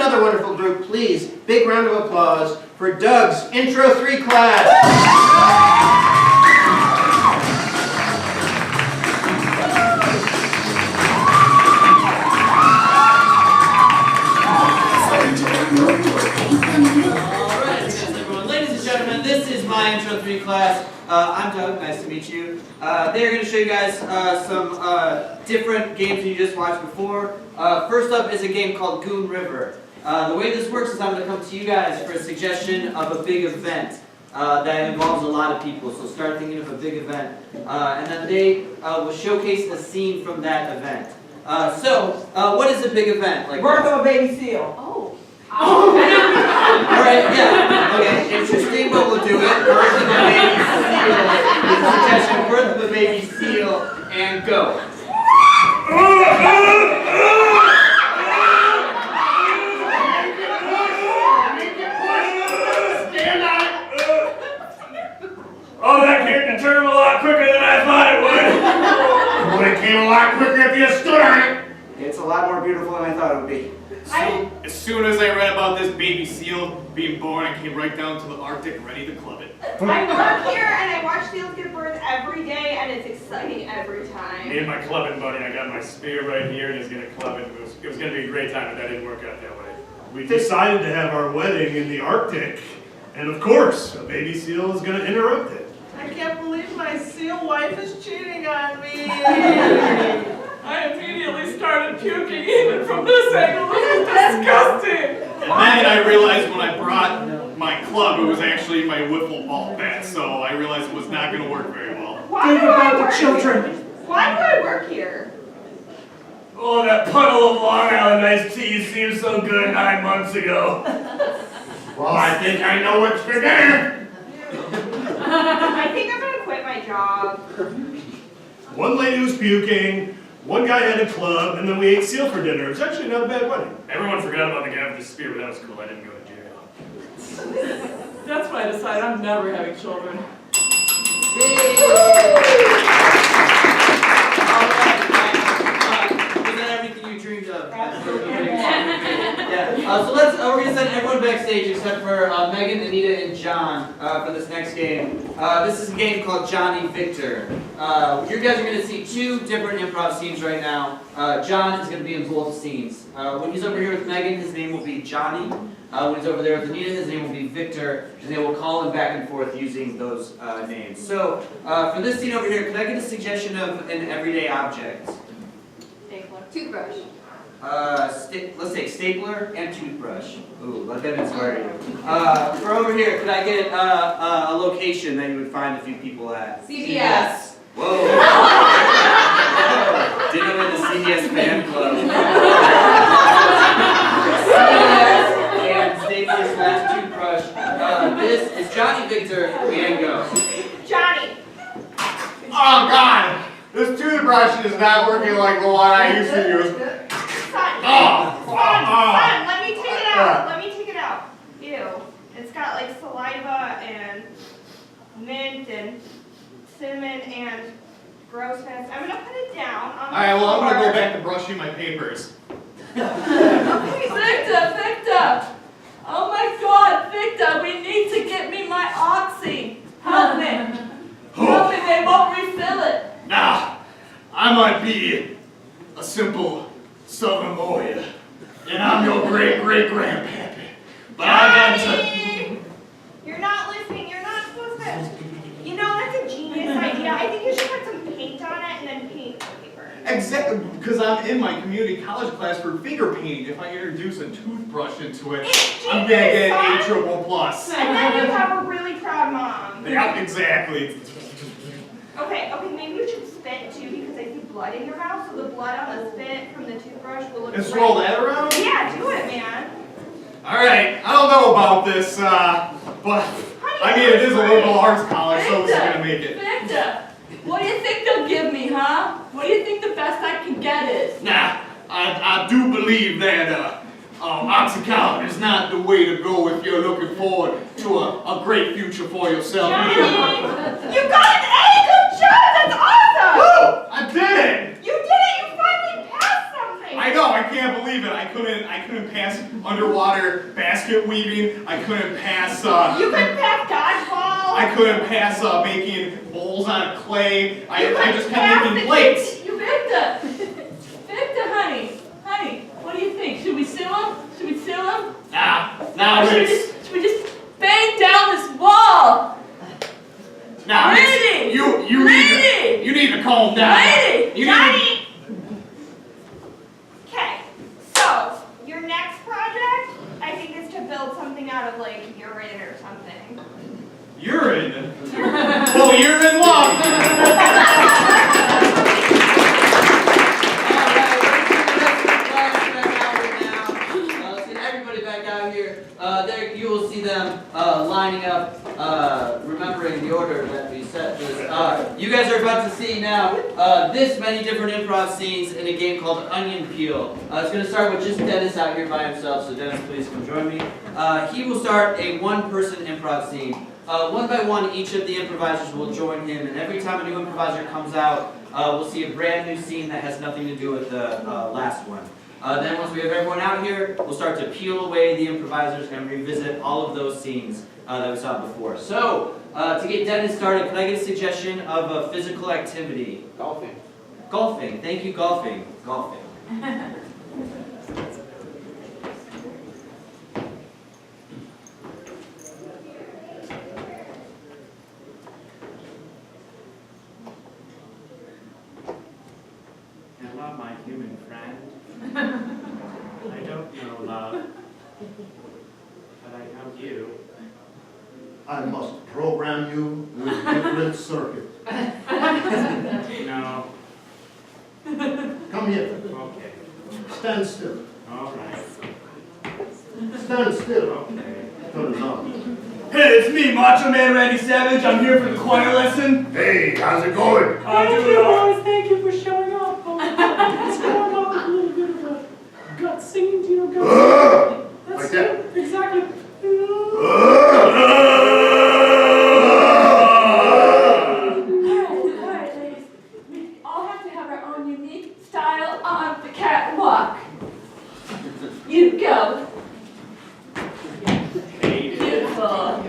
another wonderful group, please, big round of applause for Doug's Intro 3 class. This is my Intro 3 class. I'm Doug, nice to meet you. They're going to show you guys some different games that you just watched before. First up is a game called Goon River. The way this works is I'm going to come to you guys for a suggestion of a big event that involves a lot of people. So start thinking of a big event. And then they will showcase a scene from that event. What is a big event? Like Birth of a baby seal. Oh. Alright, yeah. Okay, interesting, but we'll do it. Birth of a baby seal. Suggestion, birth of a baby seal, and go. Stand on it. Oh, that came to turn a lot quicker than I thought it would. Would have came a lot quicker if you stood on it. It's a lot more beautiful than I thought it would be. As soon as I read about this baby seal being born, I came right down to the Arctic ready to club it. I work here and I watch seals give birth every day and it's exciting every time. Me and my clubbing buddy, I got my spear right here and he's gonna club it. It was gonna be a great time, but that didn't work out that way. We decided to have our wedding in the Arctic, and of course, a baby seal is going to interrupt it. I can't believe my seal wife is cheating on me. I immediately started puking even from this angle. This is disgusting. And then I realized when I brought my club, it was actually my wiffle ball bat, so I realized it was not going to work very well. Why do I work here? Why do I work here? Oh, that puddle of Long Island iced tea seemed so good 9 months ago. Well, I think I know what's for dinner. I think I'm gonna quit my job. One lady was puking, one guy had a club, and then we ate seal for dinner. It was actually not a bad wedding. Everyone forgot about the guy with the spear, but that was cool. I didn't go to jail. That's why I decided I'm never having children. We're going to send everyone backstage except for Megan, Anita, and John for this next game. This is a game called Johnny Victor. You guys are going to see two different improv scenes right now. John is going to be in both scenes. When he's over here with Megan, his name will be Johnny. When he's over there with Anita, his name will be Victor, and they will call him back and forth using those names. So, for this scene over here, could I get a suggestion of an everyday object? Toothbrush. Let's say stapler and toothbrush. Ooh, let that inspire you. For over here, could I get a location that you would find a few people at? CVS. Whoa. Dinner with the CVS fan club. CVS and stapler/toothbrush. This is Johnny Victor, and go. Johnny. Oh God! This toothbrush is not working like the one I used to use. Son, let me take it out. Let me take it out. Ew. It's got like saliva and mint and cinnamon and grossness. I'm gonna put it down on the Alright, well I'm floor. gonna go back to brushing my papers. Victor! Oh my God, Victor, we need to get me my Oxy. Help me. Help me, they won't refill it. Now, I might be a simple Southern boy, and I'm your great-great-grandpappy, but I got to... Johnny! You're not listening. You're not supposed to. You know, that's a genius idea. I think you should put some paint on it and then paint the paper. Exactly, because I'm in my community college class for finger painting. If I introduce a toothbrush into it, It's I'm gonna get genius, an A son. triple plus. And then you have a really proud mom. Yeah, exactly. Okay, maybe you should spit too because I see blood in your mouth, so the blood on the spit from the toothbrush will look And great. swirl that around? Yeah, do it, man. Alright, I don't know about this, but I mean, it is a liberal arts college, so this is gonna make it. Victor, what do you think they'll give me, huh? What do you think the best I can get is? Nah, I do believe that Oxycontin is not the way to go if you're looking forward to a great future for yourself. Johnny, you got an A! Good job! That's awesome! Woo! I did it! You did it! You finally passed something! I know, I can't believe believe it. I couldn't pass underwater basket weaving. I couldn't pass. You couldn't pass dodgeball. I couldn't pass making bowls out of clay. I just kept pass making the plates. You Victor! Victor, honey! Honey, what do you think? Should we sue him? Should we sue him? Now Or should we just bang down this wall? Now Lady! you need to calm down. Lady! You need Johnny! Okay, so your next project, I think, is to build something out of like urine or something. urine. Well, you're in luck. There you will see them lining up, remembering the order that we set this. You guys are about to see now this many different improv scenes in a game called Onion Peel. It's going to start with just Dennis out here by himself, so Dennis, please come join me. He will start a one-person improv scene. One by one, each of the improvisers will join him, and every time a new improviser comes out, we'll see a brand new scene that has nothing to do with the last one. Then once we have everyone out here, we'll start to peel away the improvisers and revisit all of those scenes that we saw before. So, to get Dennis started, can I get a suggestion of a physical activity? Golfing. Golfing. Thank you, golfing. Golfing. Hello, my human friend. I don't know love, but I know you. I must program you with different circuit. No. Come here. Okay. Stand still. All right. Stand still. Okay. Turn it on. Hey, it's me, Macho Man Randy Savage. I'm here for the choir lesson. Hey, how's it going? Doing all right. Thank you for showing up. It's going on with a little bit of a gut singing, you know, gut singing. Like that. Exactly. Alright, ladies. We all have to have our own unique style on the catwalk. You go. Beautiful.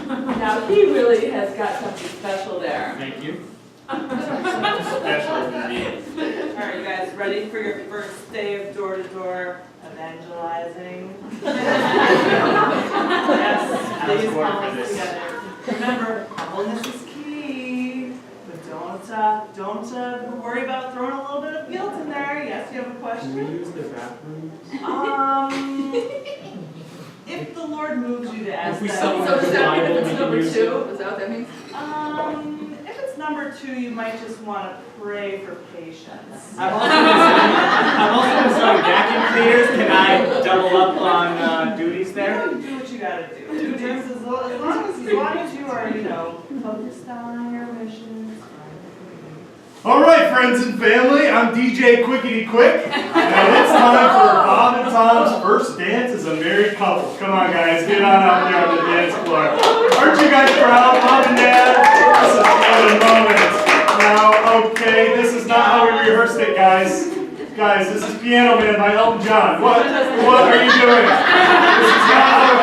Now he really has got something special there. Thank you. Special for me. Alright, you guys ready for your first day of door-to-door evangelizing? Yes, please work for come this. together. Remember, humbleness is key, but don't worry about throwing a little bit of guilt in there. Yes, you have a Can we question? use the bathrooms? If the Lord moves you to ask If we that. summon So does the that mean Bible, if we it's can number use two? it. Is that what that means? If it's number 2, you might just want to pray for patience. I'm also installing vacuum cleaners. Can I double up on duties there? You do what you gotta do. Just as long as you are, focused on your mission. All right, friends and family, I'm DJ Quickity Quick, and it's time for Bob and Tom's first dance as a married couple. Come on, guys, get on out there on the dance floor. Aren't you guys proud, Mom and Dad? This is what a moment. Now, okay, this is not how we rehearsed it, guys. Guys, this is Piano Man by Elton John. What are you doing? This is not how we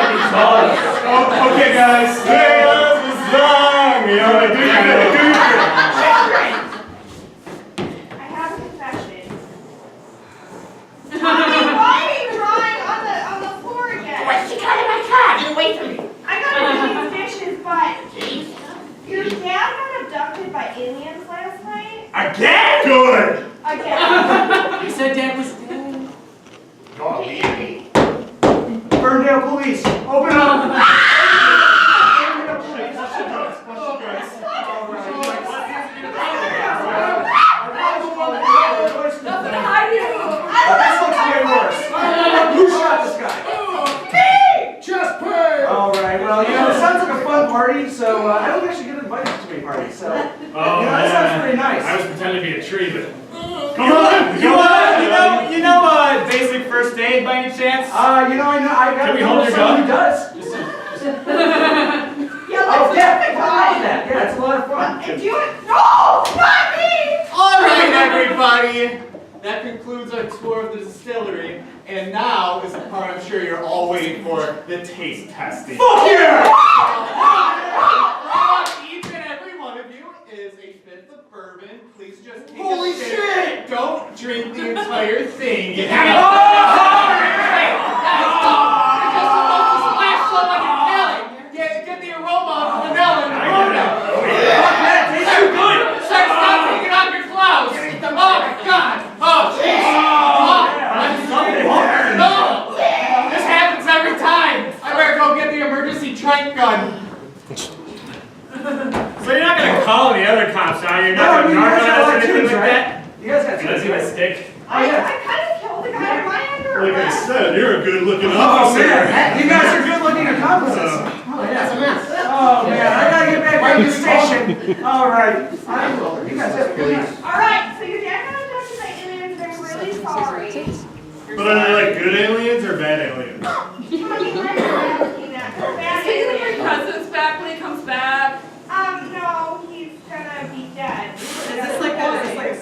Oh, okay, guys. There's the song. All right, do your thing, do your thing. I have a confession. Mommy, why are you drawing on the floor again? What's she got in my car? Get away from me. I gotta do these dishes, but your dad got abducted by aliens last night. Again? Good. Again. You said Dad was dead. Dog eat. Ferndale Police, open up. Nothing to hide here. This looks way worse. Who shot this guy? Chest pain. All right. Well, it sounds like a fun party, so I don't actually get invited to too many parties. So, that sounds pretty nice. I was pretending to be a tree, but Come on. you know, basic first aid by any chance? I got Can we to hold know your someone gun? who does. Yeah, let's Oh, yeah, pick I love that. Yeah, it's a lot of action. Do it. No, not me. All right, everybody. That concludes our tour of the distillery. And now is the part I'm sure you're all waiting for, the taste testing. Fuck yeah! Each and every one of you is a fifth of bourbon. Please just take Holy a sip. shit! Don't drink the entire thing. You have have You're just supposed to splash some on your palate. Get the aroma of vanilla and Corona. Start taking off your clouds. Oh my god. Oh jeez. No. This happens every time. I better go get the emergency trank gun. So you're not gonna call the other cops, are you? You're not gonna narco or anything like that? You guys got Let's see my stick. I kind of killed the guy in my underwear. Like I said, you're a good-looking Oh officer. man, you guys are good-looking accomplices. Oh yeah. Oh man, I gotta get back to the station. All right, I will. You guys have a good night. All right, so your dad got abducted by aliens. They're really sorry. But are they like good aliens or bad aliens? Mommy, I'm asking that. They're bad aliens. Cousin's back when he comes back. No, he's gonna be dead. Is this like a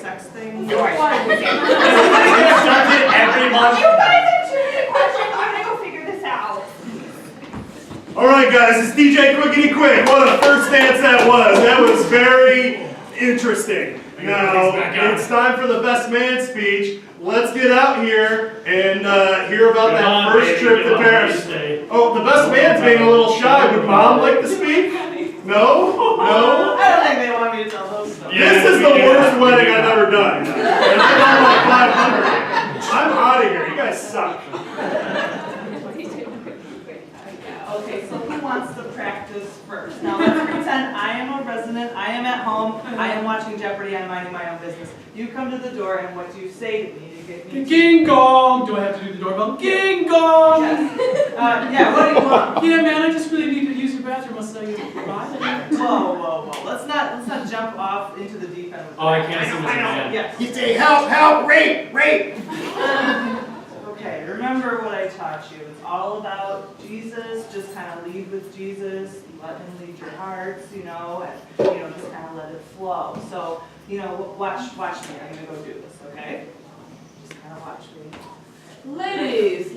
sex thing? Every month. You guys have too many questions. I'm gonna go figure this out. All right, guys, it's DJ Quickity Quick. What a first dance that was. That was very interesting. Now, it's time for the best man speech. Let's get out here and hear about that first trip to Paris. Oh, the best man's being a little shy. Would Mom like to speak? No? No? I don't think they want me to tell those stories. This is the worst wedding I've ever done. And I'm like 500. I'm out of here. You guys suck. Okay, so who wants to practice first? Now let's pretend I am a resident, I am at home, I am watching Jeopardy, I'm minding my own business. You come to the door and what you say to me, you give me Ging gong! Do I have to do the doorbell? Ging gong! yes. Yeah, what do you want? Yeah, man, I just really need to use your bathroom. I'll say bye. Whoa. Let's not jump off into the deep end. Oh, I can't see this man. Yes. You say help, rape. Okay, remember what I taught you. It's all about Jesus. Just kind of lead with Jesus. Let him lead your hearts, and just kind of let it flow. So, watch me. I'm gonna go do this, okay? Just kind of watch me. Ladies.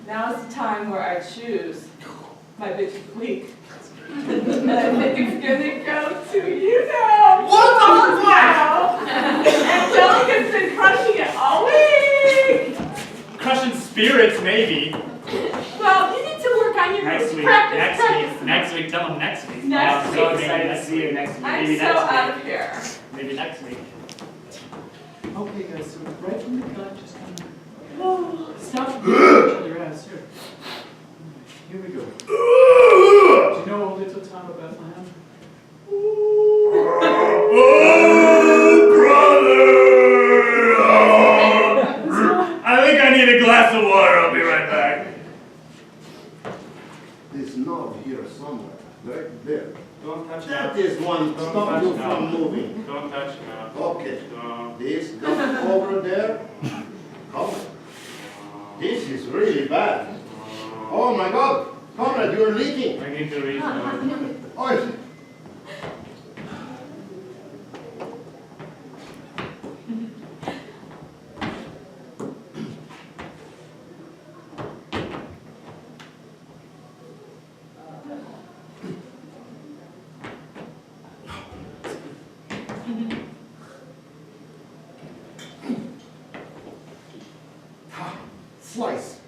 Now is the time where I choose my bitch of the week. And I think it's gonna go to you now. What the fuck? Angelica's been crushing it all week. Crushing spirits, maybe. Well, you need to work on your Next moves. week. Practice. Next week. Tell them next week. Next I'm so week. excited to see you next week. I'm Maybe so next out week. of here. Maybe next week. Okay, guys, so right from the gut, just kind of stop each other ass. Here we go. Do you know O Little Town of Bethlehem? Oh, brother! I think I need a glass of water. I'll be right back. There's knob here somewhere, right there. Don't touch That is one Don't stop touch you now. from moving. Don't touch now. Okay. No. This goes over there. Come. This is really bad. Oh my God. Conrad, you're leaking. I need to read now. Oh, slice.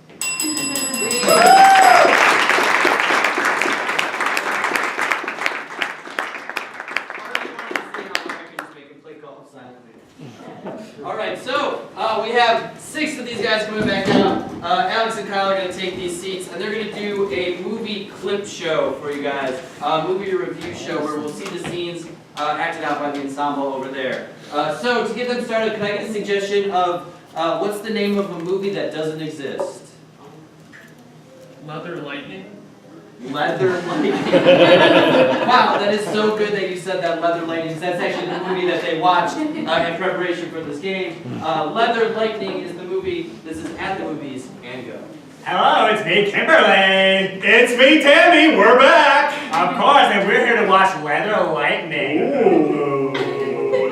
All right, so we have 6 of these guys coming back down. Alex and Kyle are going to take these seats, and they're going to do a movie clip show for you guys, movie review show where we'll see the scenes acted out by the ensemble over there. So to get them started, can I get a suggestion of what's the name of a movie that doesn't exist? Leather Lightning? Leather Lightning. Wow, that is so good that you said that, Leather Lightning. That's actually the movie that they watched in preparation for this game. Leather Lightning is the movie. This is at the movies and go. Hello, it's me, Kimberly. It's me, Tammy. We're back. Of course, and we're here to watch Leather Lightning. Ooh,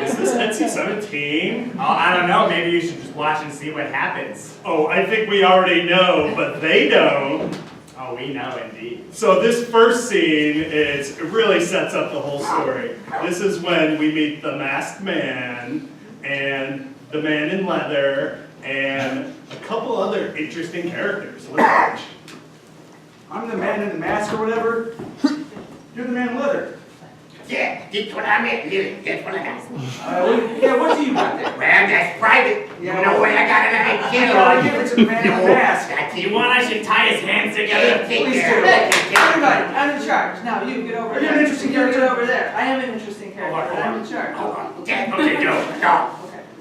is this NC-17? Oh, I don't know. Maybe you should just watch and see what happens. Oh, I think we already know, but they don't. Oh, we know indeed. So this first scene it really sets up the whole story. This is when we meet the masked man and the man in leather and a couple other interesting characters. Let's watch. I'm the man in the mask or whatever. You're the man in leather. Yeah, that's what I meant, really. That's what I got. Yeah, what do you got there? Well, that's private. Yeah, You know what I got it on? I'll give it to the man in the mask. You want I should tie his hands together? Take Please care. do. Everybody, I'm in charge. Now you get over Are you there. an interesting You get character? over there. I am an interesting character, but I'm in charge. Okay, go. A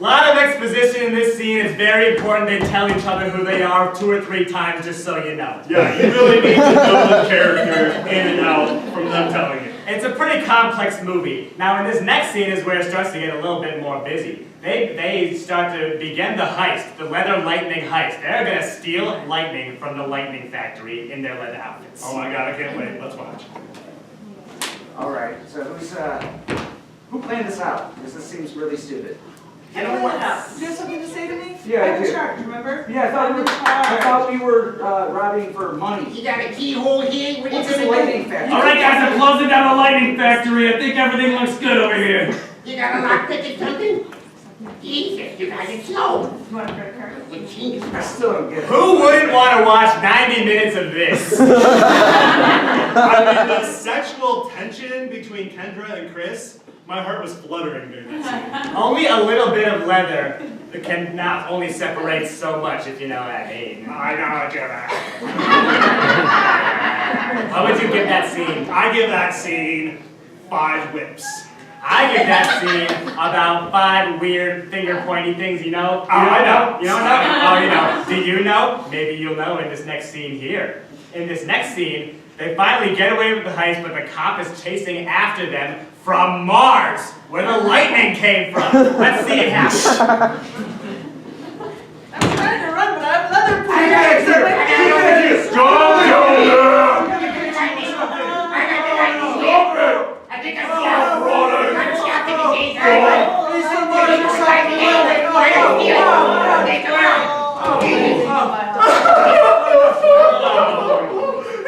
lot of exposition in this scene. It's very important they tell each other who they are 2 or 3 times, just so you know. Yeah, you really need to know the character in and out from them telling you. It's a pretty complex movie. Now, in this next scene is where it starts to get a little bit more busy. They start to begin the heist, the Leather Lightning heist. They're gonna steal lightning from the lightning factory in their leather outfits. Oh my god, I can't wait. Let's watch. All right. So who planned this out? Because this seems really stupid. You know what? Do you have something to say to me? Yeah, I I'm in do. charge, remember? Yeah, I'm in charge. we were robbing for money. You got a keyhole here? What are you What's this gonna lightning do? factory? All right, guys, I'm closing down the lightning factory. I think everything looks good over here. You got a lockpick or something? Jesus, you guys are slow. You want a credit card? Well, Jesus. I still don't get it. Who wouldn't want to watch 90 minutes of this? I mean, the sexual tension between Kendra and Chris, my heart was fluttering during that scene. Only a little bit of leather can not only separate so much, if you know what I mean. I know, Jenna. How would you give that scene? I give that scene 5 whips. I give that scene about 5 weird finger pointy things, you know? I know. You don't know? Oh, you know. Do you know? Maybe you'll know in this next scene here. In this next scene, they finally get away with the heist, but the cop is chasing after them from Mars, where the lightning came from. Let's see it happen. I'm trying to run, but I have leather I got it here. I got it here. Stop doing that! I think I'm slow. I'm stopping the Jesus.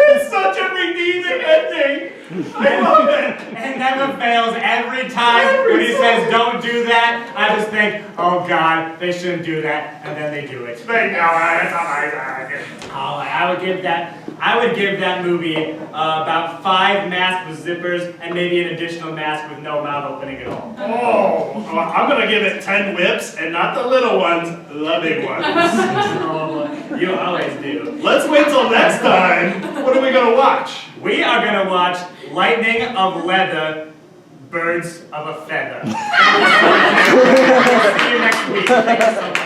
It's such a redeeming ending! I love it! It never fails every time when he says don't do that. I just think, oh God, they shouldn't do that, and then they do it. They know it, it's amazing. Oh, I would give that movie about 5 masks with zippers and maybe an additional mask with no mouth opening at all. Oh, I'm gonna give it 10 whips, and not the little ones, the big ones. Oh, you always do. Let's wait till next time. What are we gonna watch? We are gonna watch Lightning of Leather, Birds of a Feather. See you next week. Thank you so much.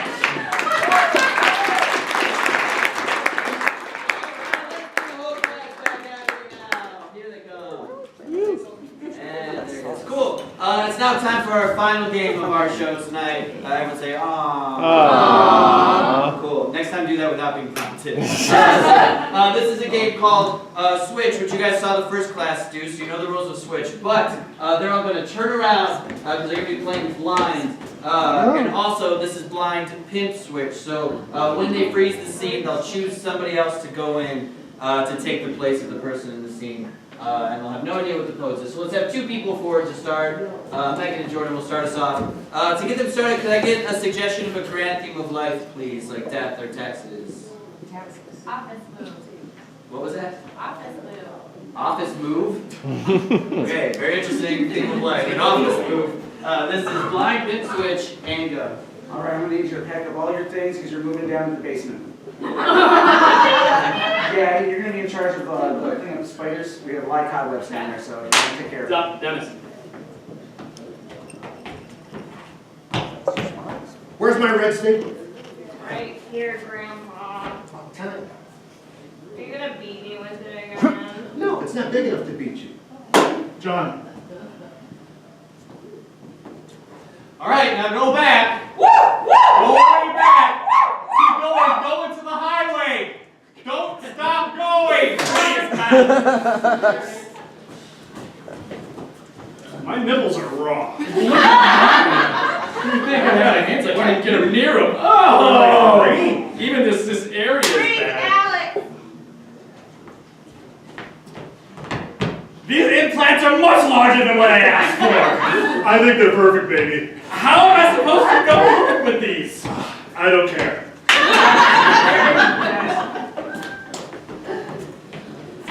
Cool. It's now time for our final game of our show tonight. Everyone say, aww. Cool. Next time do that without being prompted. This is a game called Switch, which you guys saw the first class do, so you know the rules of Switch. But they're all going to turn around because they're going to be playing blind. And also, this is blind pimp switch. So when they freeze the scene, they'll choose somebody else to go in to take the place of the person in the scene. And they'll have no idea what the pose is. So let's have 2 people forward to start. Megan and Jordan will start us off. To get them started, could I get a suggestion of a grand theme of life, please? Like death or taxes? Taxes. Office move. What was that? Office move. Office move? Okay, very interesting theme of life. An office move. This is blind pimp switch and go. All right, I'm gonna need you to pack up all your things because you're moving down to the basement. Yeah, you're gonna be in charge of cleaning up the spiders. We have a lot of cobwebs down there, so you're gonna take care of it. Stop, Dennis. Where's my red staple? Right here, Grandpa. Tell it. Are you gonna beat me with it again? No, it's not big enough to beat you. John. All right, now go back. Woo! Woo! Go way back. Keep going. Go into the highway. Go My nipples are raw. You think I had hands? I couldn't get near them. Oh, Even this area is Freak, bad. Alex! These implants are much larger than what I asked for. I think they're perfect, baby. How am I supposed to go with these? I don't care.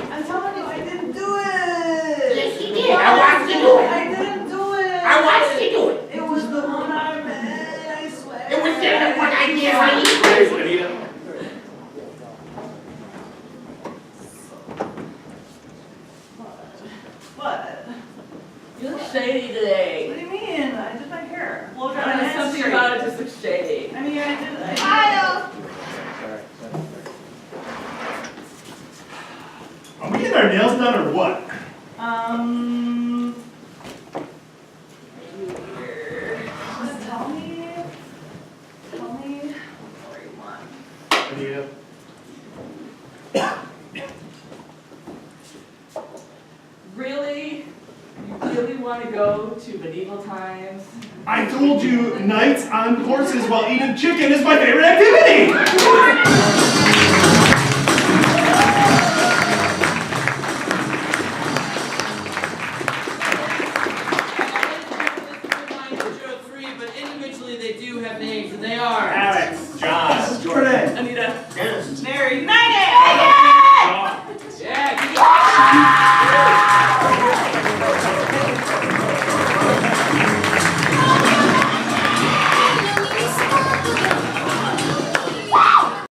I'm telling you, I didn't do it. Yes, you did. I watched you do it. I didn't do it. I watched you do it. It was the one I made, I swear. It was just the one I did right here. Thanks, Anita. What? You look shady today. What do you mean? I did my hair. Well, I don't know, something about it just looks shady. I mean, I did. Kyle! Are we getting our nails done or what? Just tell me what you want. Anita. Really? You really want to go to medieval times? I told you, nights on horses while eating chicken is my favorite activity!